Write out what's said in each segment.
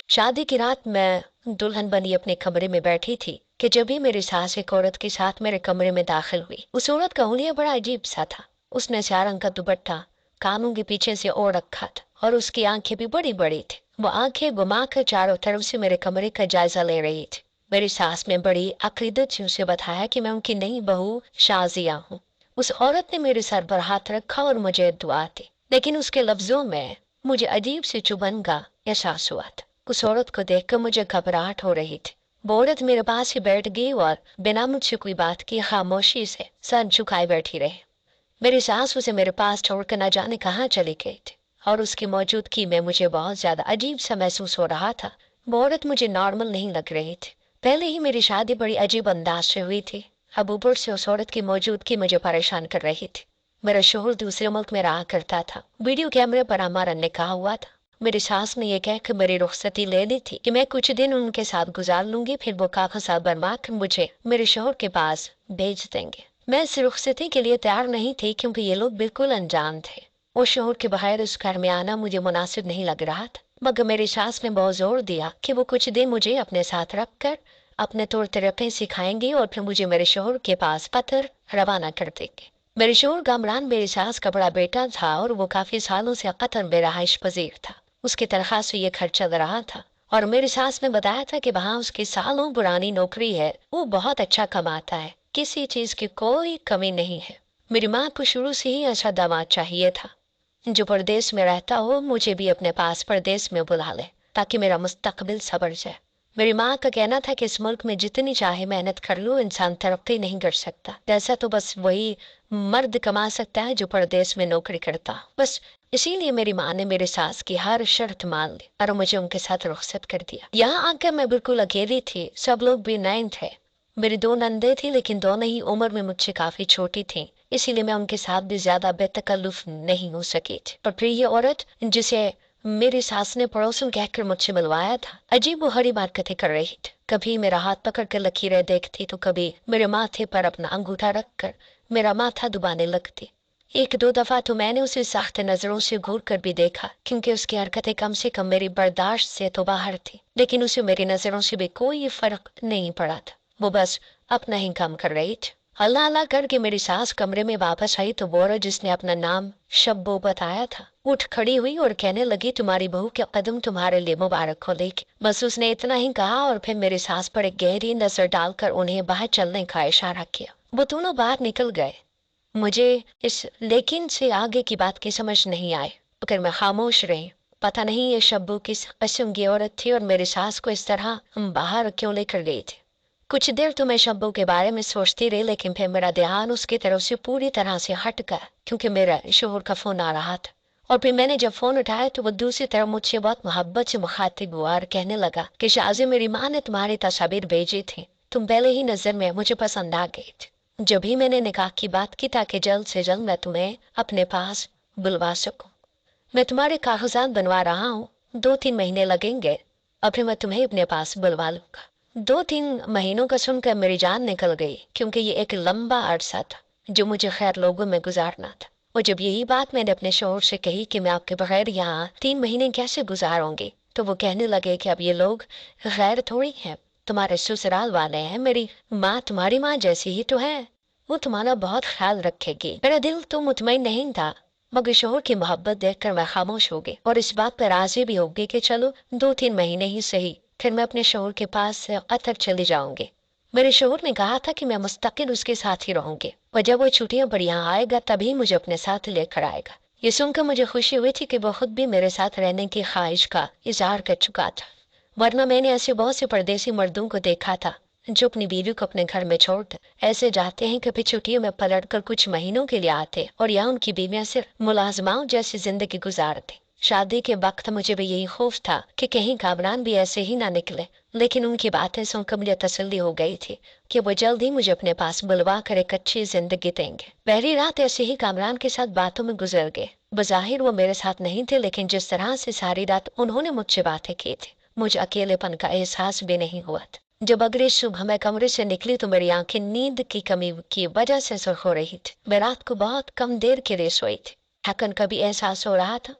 शादी की रात मैं दुल्हन बनी अपने कमरे में बैठी थी कि जब भी मेरी सास एक औरत के साथ मेरे कमरे में दाखिल हुई। उस औरत का हुलिया बड़ा अजीब सा था। उसने 4 रंग का दुपट्टा कानों के पीछे से ओढ़ रखा था और उसकी आंखें भी बड़ी बड़ी थी। वो आंखें घुमाकर चारों तरफ से मेरे कमरे का जायजा ले रही थी। मेरी सास ने बड़ी अकीदत से उसे बताया कि मैं उनकी नई बहू शाजिया हूँ। उस औरत ने मेरे सर पर हाथ रखा और मुझे दुआ दी, लेकिन उसके लफ्जों में मुझे अजीब से चुभन का एहसास हुआ था। उस औरत को देखकर मुझे घबराहट हो रही थी। वो औरत मेरे पास ही बैठ गई और बिना मुझसे कोई बात की खामोशी से सर झुकाए बैठी रही। मेरी सास उसे मेरे पास छोड़कर न जाने कहाँ चली गई थी और उसकी मौजूदगी में मुझे बहुत ज्यादा अजीब सा महसूस हो रहा था। वो औरत मुझे नॉर्मल नहीं लग रही थी। पहले ही मेरी शादी बड़ी अजीब अंदाज से हुई थी, अब ऊपर से उस औरत की मौजूदगी मुझे परेशान कर रही थी। मेरा शोहर दूसरे मुल्क में रहा करता था। वीडियो कैमरे पर हमारा निकाह हुआ था। मेरी सास ने यह कहकर मेरी रुखसती ले ली थी कि मैं कुछ दिन उनके साथ गुजार लूंगी, फिर वो कागजात बनवा कर मुझे मेरे शोहर के पास भेज देंगे। मैं इस रुखसती के लिए तैयार नहीं थी क्योंकि ये लोग बिल्कुल अनजान थे। वो शोहर के बगैर उस घर में आना मुझे मुनासिब नहीं लग रहा था, मगर मेरी सास ने बहुत जोर दिया कि वो कुछ दिन मुझे अपने साथ रख कर अपने तौर तरीके सिखाएंगी और फिर मुझे मेरे शोहर के पास पत्थर रवाना कर देंगे। मेरे शोहर गामरान मेरी सास का बड़ा बेटा था और वो काफी सालों से कतर में रहाइश पजीर था। उसकी तनख्वाह से ये घर चल रहा था और मेरी सास ने बताया था कि वहाँ उसकी सालों पुरानी नौकरी है। वो बहुत अच्छा कमाता है, किसी चीज की कोई कमी नहीं है। मेरी माँ को शुरू से ही अच्छा दामाद चाहिए था जो परदेश में रहता हो मुझे भी अपने पास परदेश में बुला ले ताकि मेरा मुस्तकबिल सबर जाए। मेरी माँ का कहना था कि इस मुल्क में जितनी चाहे मेहनत कर लो इंसान तरक्की नहीं कर सकता, ऐसा तो बस वही मर्द कमा सकता है जो परदेश में नौकरी करता। बस इसीलिए मेरी माँ ने मेरे सास की हर शर्त मान ली और मुझे उनके साथ रुखसत कर दिया। यहाँ आकर मैं बिल्कुल अकेली थी, सब लोग भी नए थे। मेरी 2 नंदे थी लेकिन दोनों ही उम्र में मुझसे काफी छोटी थी, इसीलिए मैं उनके साथ भी ज्यादा बेतकल्लुफ नहीं हो सकी थी। पर फिर ये औरत जिसे मेरी सास ने पड़ोसन कहकर मुझसे मिलवाया था अजीब वो हरी हरकतें कर रही थी। कभी मेरा हाथ पकड़ कर लकीरें देखती तो कभी मेरे माथे पर अपना अंगूठा रखकर मेरा माथा दुबाने लगती। 1-2 दफा तो मैंने उसे सख्त नजरों से घूर कर भी देखा क्योंकि उसकी हरकतें कम से कम मेरी बर्दाश्त से तो बाहर थी, लेकिन उसे मेरी नजरों से भी कोई फर्क नहीं पड़ा था। वो बस अपना ही काम कर रही थी। अल्लाह अल्लाह करके मेरी सास कमरे में वापस आई तो वो औरत जिसने अपना नाम शब्बो बताया था उठ खड़ी हुई और कहने लगी, तुम्हारी बहू के कदम तुम्हारे लिए मुबारक हो। लेकिन बस उसने इतना ही कहा और फिर मेरी सास पर एक गहरी नजर डालकर उन्हें बाहर चलने का इशारा किया। वो दोनों बाहर निकल गए। मुझे इस लेकिन से आगे की बात की समझ नहीं आई, मगर मैं खामोश रही। पता नहीं ये शब्बो किस किस्म की औरत थी और मेरी सास को इस तरह हम बाहर क्यों लेकर गई थी। कुछ देर तो मैं शब्बो के बारे में सोचती रही, लेकिन फिर मेरा ध्यान उसकी तरफ से पूरी तरह से हट गया क्योंकि मेरा शोहर का फोन आ रहा था। और फिर मैंने जब फोन उठाया तो वो दूसरी तरफ मुझसे बहुत मोहब्बत से मुखातिब हुआ और कहने लगा कि शाजी मेरी माँ ने तुम्हारी तस्वीर भेजी थी, तुम पहले ही नजर में मुझे पसंद आ गई थी। जब भी मैंने निकाह की बात की ताकि जल्द से जल्द मैं तुम्हें अपने पास बुलवा सकूं। मैं तुम्हारे कागजात बनवा रहा हूँ, 2-3 महीने लगेंगे और फिर मैं तुम्हें अपने पास बुलवा लूंगा। 2-3 महीनों का सुनकर मेरी जान निकल गई क्योंकि ये एक लंबा अरसा था जो मुझे खैर लोगों में गुजारना था। और जब यही बात मैंने अपने शोहर से कही कि मैं आपके बगैर यहाँ 3 महीने कैसे गुजारूंगी, तो वो कहने लगे कि अब ये लोग गैर थोड़ी हैं, तुम्हारे ससुराल वाले हैं। मेरी माँ तुम्हारी माँ जैसी ही तो है, वो तुम्हारा बहुत ख्याल रखेगी। मेरा दिल तो मुतमईन नहीं था, मगर शोहर की मोहब्बत देखकर मैं खामोश हो गई और इस बात पर राजी भी हो गई कि चलो 2-3 महीने ही सही, फिर मैं अपने शोहर के पास से अतर चली जाऊंगी। मेरे शोहर ने कहा था कि मैं मुस्तकिल उसके साथ ही रहूंगी और जब वो छुट्टियों पर यहाँ आएगा तभी मुझे अपने साथ लेकर आएगा। ये सुनकर मुझे खुशी हुई थी कि वो खुद भी मेरे साथ रहने की ख्वाहिश का इजहार कर चुका था, वरना मैंने ऐसे बहुत से परदेसी मर्दों को देखा था जो अपनी बीवी को अपने घर में छोड़ ऐसे जाते हैं, कभी छुट्टियों में पलट कर कुछ महीनों के लिए आते और यहाँ उनकी बीवियां सिर्फ मुलाजमाओं जैसी जिंदगी गुजारते। शादी के वक्त मुझे भी यही खौफ था कि कहीं कामरान भी ऐसे ही ना निकले, लेकिन उनकी बातें सुनकर मुझे तसल्ली हो गई थी कि वो जल्द ही मुझे अपने पास बुलवा कर एक अच्छी जिंदगी देंगे। पहली रात ऐसे ही कामरान के साथ बातों में गुजर गए। बज़ाहिर वो मेरे साथ नहीं थे, लेकिन जिस तरह से सारी रात उन्होंने मुझसे बातें की थी मुझे अकेलेपन का एहसास भी नहीं हुआ था। जब अगली सुबह मैं कमरे से निकली तो मेरी आंखें नींद की कमी की वजह से सुर्ख हो रही थी। मैं रात को बहुत कम देर के लिए सोई थी, थकन का भी एहसास हो रहा था।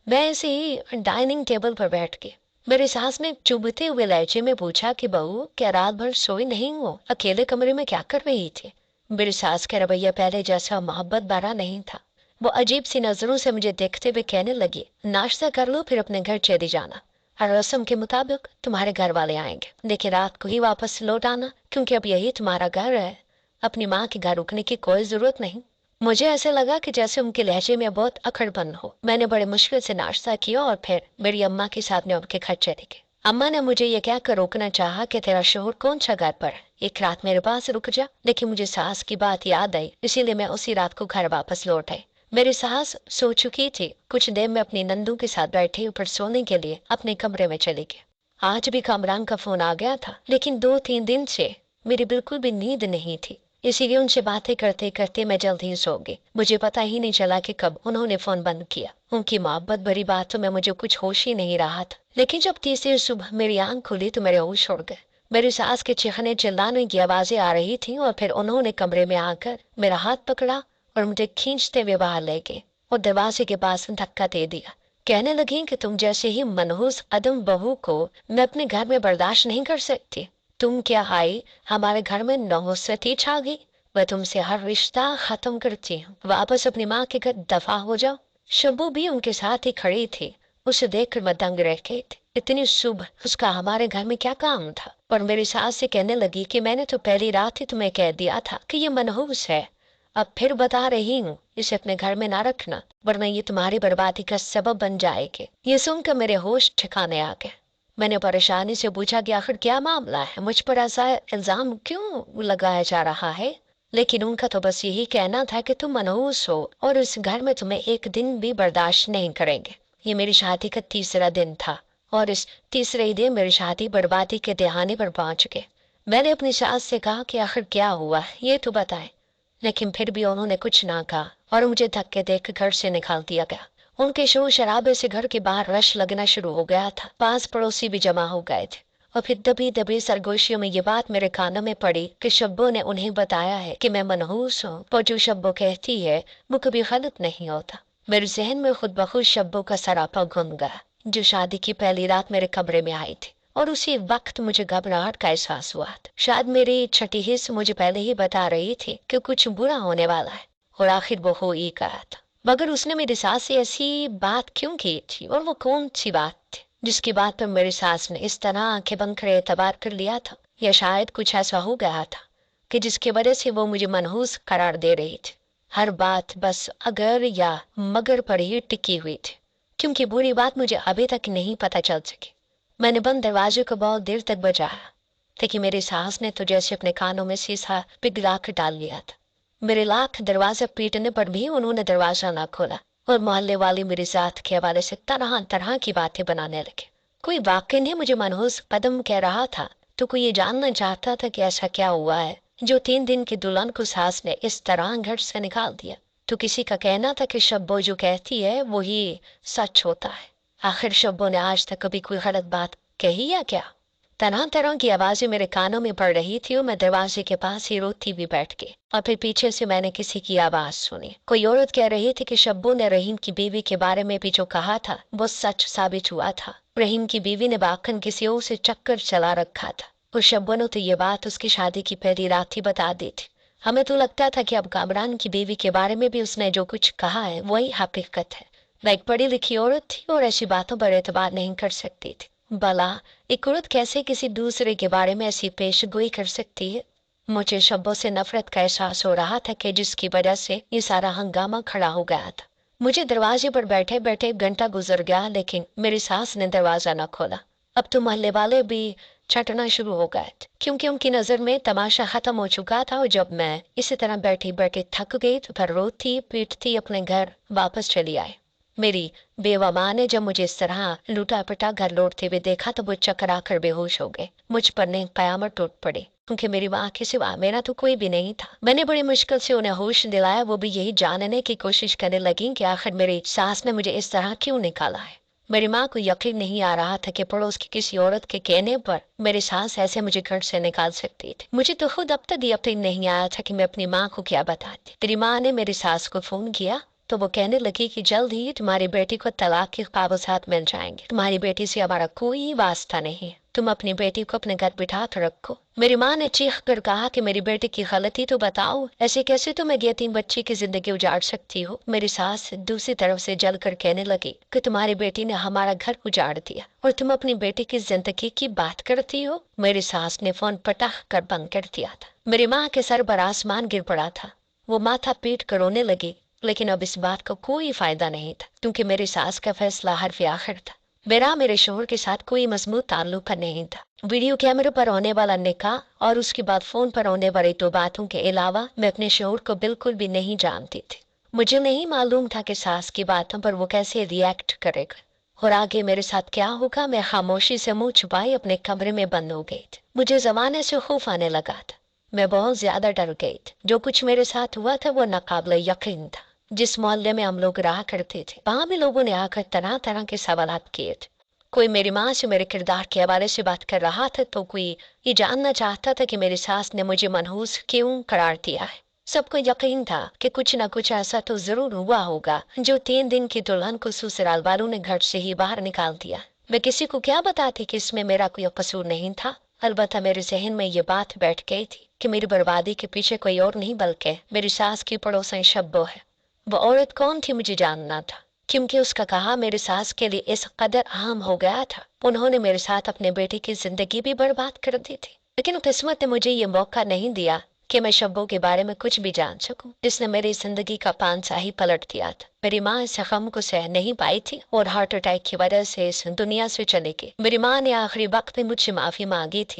मैं ऐसे ही डाइनिंग टेबल पर बैठ गई। मेरी सास ने चुभते हुए लहजे में पूछा कि बहू क्या रात भर सोई नहीं हो, अकेले कमरे में क्या कर रही थी। मेरी सास का रवैया पहले जैसा मोहब्बत भरा नहीं था। वो अजीब सी नजरों से मुझे देखते हुए कहने लगी, नाश्ता कर लो फिर अपने घर चली जाना। हर रस्म के मुताबिक तुम्हारे घर वाले आएंगे, लेकिन रात को ही वापस लौट आना, क्योंकि अब यही तुम्हारा घर है। अपनी माँ के घर रुकने की कोई जरूरत नहीं। मुझे ऐसे लगा कि जैसे उनके लहजे में बहुत अकड़पन हो। मैंने बड़े मुश्किल से नाश्ता किया और फिर मेरी अम्मा के साथ में उनके घर चली गई। अम्मा ने मुझे ये कहकर रोकना चाहा कि तेरा शोहर कौन सा घर पर है, एक रात मेरे पास रुक जा, लेकिन मुझे सास की बात याद आई, इसीलिए मैं उसी रात को घर वापस लौट आई। मेरी सास सो चुकी थी। कुछ देर में अपनी नंदू के साथ बैठे ऊपर सोने के लिए अपने कमरे में चली गई। आज भी कामरान का फोन आ गया था, लेकिन 2-3 दिन से मेरी बिल्कुल भी नींद नहीं थी, इसीलिए उनसे बातें करते करते मैं जल्द ही सो गई। मुझे पता ही नहीं चला कि कब उन्होंने फोन बंद किया। उनकी मोहब्बत भरी बातों में मुझे कुछ होश ही नहीं रहा था। लेकिन जब तीसरी सुबह मेरी आंख खुली तो मेरे होश उड़ गए। मेरी सास के चीखने चिल्लाने की आवाजें आ रही थी और फिर उन्होंने कमरे में आकर मेरा हाथ पकड़ा और मुझे खींचते हुए बाहर ले गए और दरवाजे के पास धक्का दे दिया। कहने लगी कि तुम जैसे ही मनहूस अदम बहू को मैं अपने घर में बर्दाश्त नहीं कर सकती। तुम क्या आई हमारे घर में नहुसती छा गई। मैं तुमसे हर रिश्ता खत्म करती हूँ, वापस अपनी माँ के घर दफा हो जाओ। शब्बू भी उनके साथ ही खड़ी थी। उसे देखकर मैं दंग रह गई थी। इतनी सुबह उसका हमारे घर में क्या काम था। पर मेरी सास से कहने लगी कि मैंने तो पहली रात ही तुम्हें कह दिया था कि ये मनहूस है। अब फिर बता रही हूँ, इसे अपने घर में ना रखना, वरना ये तुम्हारी बर्बादी का सबब बन जाएगी। ये सुनकर मेरे होश ठिकाने आ गए। मैंने परेशानी से पूछा कि आखिर क्या मामला है, मुझ पर ऐसा इल्जाम क्यों लगाया जा रहा है। लेकिन उनका तो बस यही कहना था कि तुम मनहूस हो और इस घर में तुम्हें एक दिन भी बर्दाश्त नहीं करेंगे। ये मेरी शादी का तीसरा दिन था और इस तीसरे ही दिन मेरी शादी बर्बादी के दहाने पर पहुंच गए। मैंने अपनी सास से कहा कि आखिर क्या हुआ ये तो बताए, लेकिन फिर भी उन्होंने कुछ ना कहा और मुझे धक्के देकर घर से निकाल दिया गया। उनके शोर शराबे से घर के बाहर रश लगना शुरू हो गया था। पास पड़ोसी भी जमा हो गए थे और फिर दबी दबी सरगोशियों में ये बात मेरे कानों में पड़ी कि शब्बो ने उन्हें बताया है कि मैं मनहूस हूँ। पर जो शब्बो कहती है वो कभी गलत नहीं होता। मेरे जहन में खुद ब खुद शब्बो का सरापा घूम गया, जो शादी की पहली रात मेरे कमरे में आई थी। और उसी वक्त मुझे घबराहट का एहसास हुआ था। शायद मेरी छठी हिस्स मुझे पहले ही बता रही थी कि कुछ बुरा होने वाला है, और आखिर वो हो ही गया था। मगर उसने मेरी सास से ऐसी बात क्यों की थी, और वो कौन सी बात थी जिसकी बात पर मेरी सास ने इस तरह आंखें बंद कर एतबार कर लिया था। या शायद कुछ ऐसा हो गया था कि जिसकी वजह से वो मुझे मनहूस करार दे रही थी। हर बात बस अगर या मगर पर ही टिकी हुई थी, क्योंकि बुरी बात मुझे अभी तक नहीं पता चल सकी। मैंने बंद दरवाजे को बहुत देर तक बजाया, लेकिन मेरी सास ने तो जैसे अपने कानों में शीशा पिघला कर डाल लिया था। मेरे लाख दरवाजा पीटने पर भी उन्होंने दरवाजा ना खोला और मोहल्ले वाले मेरी जात के हवाले से तरह तरह की बातें बनाने लगे। कोई वाकई नहीं मुझे मनहूस कदम कह रहा था, तो कोई ये जानना चाहता था कि ऐसा क्या हुआ है जो 3 दिन की दुल्हन को सास ने इस तरह घर से निकाल दिया। तो किसी का कहना था कि शब्बो जो कहती है वही सच होता है। आखिर शब्बो ने आज तक कभी कोई गलत बात कही या क्या। तरह तरह की आवाजें मेरे कानों में पड़ रही थी और मैं दरवाजे के पास ही रोती भी बैठ गई। और फिर पीछे से मैंने किसी की आवाज सुनी। कोई औरत कह रही थी कि शब्बू ने रहीम की बीवी के बारे में भी जो कहा था वो सच साबित हुआ था। रहीम की बीवी ने बाखन किसी और से चक्कर चला रखा था और शब्बू ने तो ये बात उसकी शादी की पहली रात ही बता दी थी। हमें तो लगता था कि अब कामरान की बीवी के बारे में भी उसने जो कुछ कहा है वही हकीकत है। वह एक पढ़ी लिखी औरत थी और ऐसी बातों पर एतबार नहीं कर सकती थी। भला एक औरत कैसे किसी दूसरे के बारे में ऐसी पेशगोई कर सकती है। मुझे शब्बों से नफरत का एहसास हो रहा था कि जिसकी वजह से ये सारा हंगामा खड़ा हो गया था। मुझे दरवाजे पर बैठे बैठे घंटा गुजर गया, लेकिन मेरी सास ने दरवाजा न खोला। अब तो मोहल्ले वाले भी छटना शुरू हो गए थे, क्योंकि उनकी नजर में तमाशा खत्म हो चुका था। और जब मैं इसी तरह बैठी बैठी थक गई तो फिर रोती पीटती अपने घर वापस चली आई। मेरी बेवा माँ ने जब मुझे इस तरह लूटा पिटा घर लौटते हुए देखा तो वो चकरा कर बेहोश हो गए। मुझ पर ने कयामत टूट पड़ी, क्योंकि मेरी माँ के सिवा मेरा तो कोई भी नहीं था। मैंने बड़ी मुश्किल से उन्हें होश दिलाया। वो भी यही जानने की कोशिश करने लगी कि आखिर मेरी सास ने मुझे इस तरह क्यों निकाला है। मेरी माँ को यकीन नहीं आ रहा था कि पड़ोस की किसी औरत के कहने पर मेरी सास ऐसे मुझे घर से निकाल सकती थी। मुझे तो खुद अब तक यकीन नहीं आया था कि मैं अपनी माँ को क्या बताती। तेरी माँ ने मेरी सास को फोन किया तो वो कहने लगी कि जल्द ही तुम्हारी बेटी को तलाक के कागजात मिल जाएंगे, तुम्हारी बेटी से हमारा कोई वास्ता नहीं है, तुम अपनी बेटी को अपने घर बिठा कर रखो। मेरी माँ ने चीख कर कहा कि मेरी बेटी की गलती तो बताओ, ऐसे कैसे तुम एक यतीम बच्ची की जिंदगी उजाड़ सकती हो। मेरी सास दूसरी तरफ से जल कर कहने लगी कि तुम्हारी बेटी ने हमारा घर उजाड़ दिया और तुम अपनी बेटी की जिंदगी की बात करती हो। मेरी सास ने फोन पटाख कर बंद कर दिया था। मेरी माँ के सर पर आसमान गिर पड़ा था। वो माथा पीट कर रोने लगी, लेकिन अब इस बात का कोई फायदा नहीं था, क्योंकि मेरी सास का फैसला हर्फ आखिर था। मेरा मेरे शोहर के साथ कोई मजबूत ताल्लुक नहीं था। वीडियो कैमरे पर होने वाला निकाह और उसके बाद फोन पर होने वाली 2 बातों के अलावा मैं अपने शोहर को बिल्कुल भी नहीं जानती थी। मुझे नहीं मालूम था कि सास की बातों पर वो कैसे रिएक्ट करेगा और आगे मेरे साथ क्या होगा। मैं खामोशी से मुंह छुपाए अपने कमरे में बंद हो गई थी। मुझे जमाने से खौफ आने लगा था। मैं बहुत ज्यादा डर गई थी। जो कुछ मेरे साथ हुआ था वो नाकाबिले यकीन था। जिस मोहल्ले में हम लोग रहा करते थे, वहां भी लोगों ने आकर तरह तरह के सवालात किए थे। कोई मेरी माँ से मेरे किरदार के हवाले से बात कर रहा था, तो कोई ये जानना चाहता था कि मेरी सास ने मुझे मनहूस क्यों करार दिया है। सबको यकीन था कि कुछ न कुछ ऐसा तो जरूर हुआ होगा जो 3 दिन की दुल्हन को ससुराल वालों ने घर से ही बाहर निकाल दिया। मैं किसी को क्या बताती कि इसमें मेरा कोई कसूर नहीं था। अलबत्ता मेरे जहन में ये बात बैठ गई थी कि मेरी बर्बादी के पीछे कोई और नहीं बल्कि मेरी सास की पड़ोसन शब्बो है। वो औरत कौन थी मुझे जानना था, क्योंकि उसका कहा मेरे सास के लिए इस कदर अहम हो गया था। उन्होंने मेरे साथ अपने बेटे की जिंदगी भी बर्बाद कर दी थी, लेकिन किस्मत ने मुझे ये मौका नहीं दिया कि मैं शब्बों के बारे में कुछ भी जान सकूं, जिसने मेरी जिंदगी का पांचा ही पलट दिया था। मेरी माँ इस गम को सह नहीं पाई थी और हार्ट अटैक की वजह से इस दुनिया से चली गई। मेरी माँ ने आखिरी वक्त में मुझसे माफी मांगी थी।